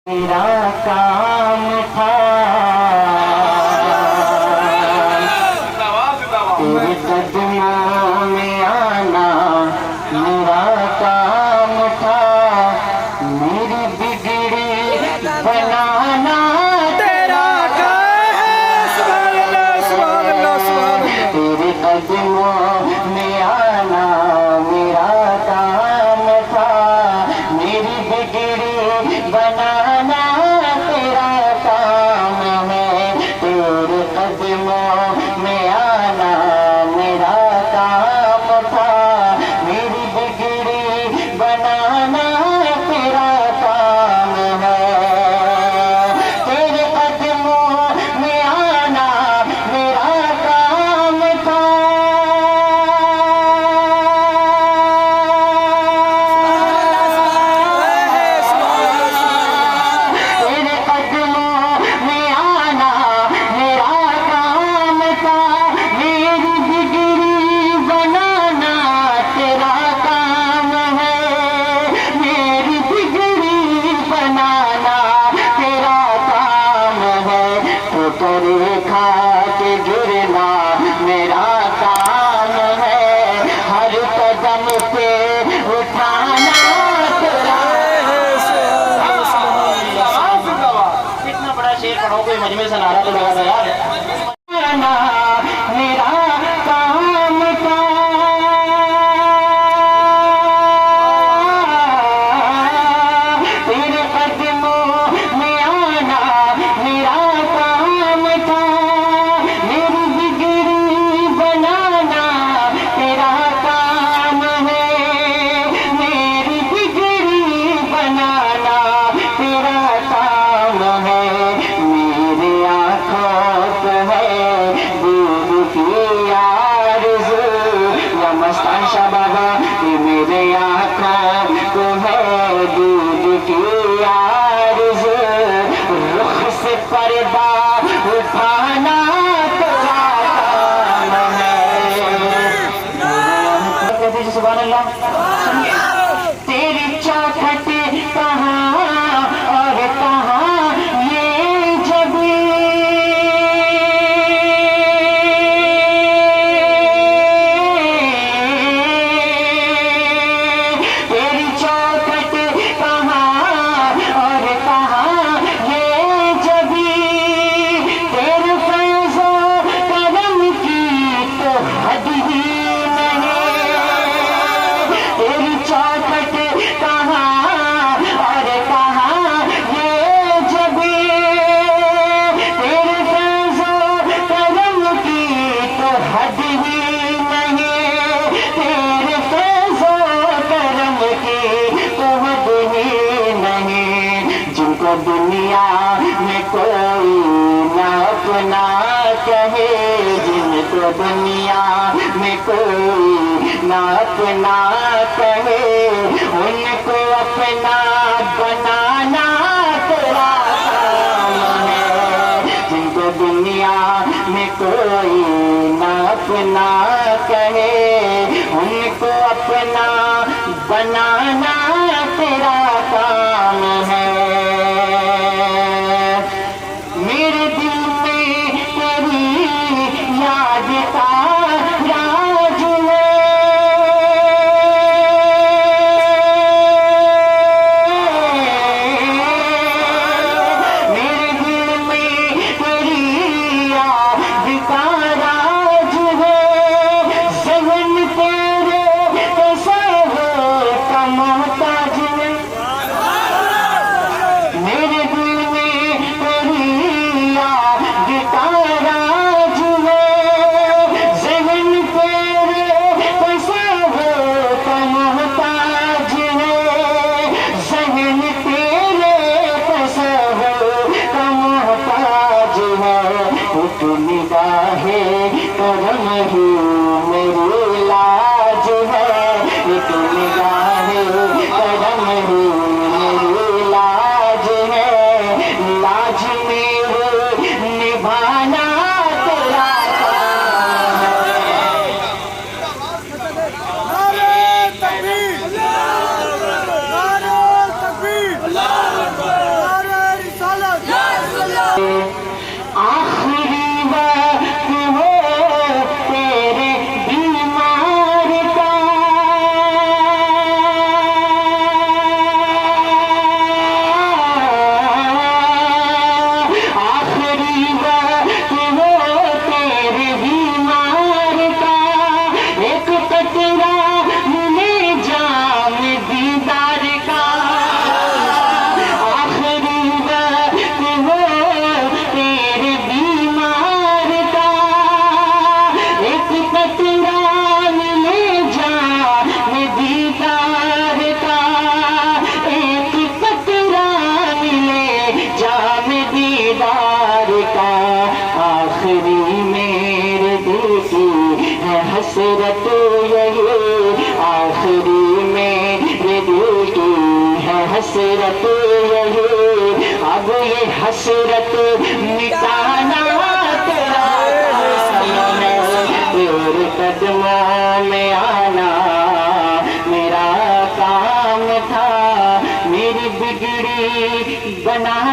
मेरा काम था तेरे कदमों में आना, मेरा काम था मेरी बिगड़ी बनाना, तेरा काम है। तेरे कदमों में आना मेरा काम था, मेरी बिगड़ी बनाना तेरा काम है। तेरे कदमों में आना मेरा काम था, मेरी बिगड़ी बनाना तेरा काम है। तेरे कदमों में आना मेरा काम था। तेरे कदमों में आना मेरा काम था, मेरी बिगड़ी बनाना तेरा काम है। मेरी बिगड़ी बनाना तेरा काम है। ठोकर खा के गिरना मेरा काम है, हर कदम पे उठाना तेरा। इतना बड़ा शेर पढ़ो कोई मजमे से नारा तो लगा था यार। मेरा काम था तेरे कदमों में आना मेरा काम था, मेरी बिगड़ी बनाना तेरा काम है। मेरी बिगड़ी बनाना तेरा काम है। मेरे आँखों को है दूध की आरज़ू, या मस्तान शाह बाबा, ये मेरे आँखों को है दूध की आरज़ू, रुख से पर्दा उठाना तेरा काम है। सुभान अल्लाह। तेरी चौखट कहाँ और कहाँ ये जब, तेरी चौखट कहाँ और कहाँ ये जब, तेरे फैज़ो करम की तो हद ही नहीं। तेरी चौखट कहाँ और कहाँ ये जब, तेरे फैज़ो करम की तो हद ही नहीं। तेरे फैज़ो करम की तो हद ही नहीं। जिनको दुनिया में कोई ना अपना कहे, जिनको दुनिया में कोई ना अपना कहे, उनको अपना बनाना तेरा काम है। जिनको दुनिया में कोई ना अपना कहे, उनको अपना बनाना तेरा काम है। मेरे दिल में तेरी याद का राज है, मेरे दिल में तेरी याद का राज है। ज़हन तेरे कैसा हो कम हसरत यही आखिरी में ये दिल की है हसरत यही। अब ये हसरत मिटाना तेरा काम है, तेरे कदमों में आना मेरा काम था। मेरी बिगड़ी बना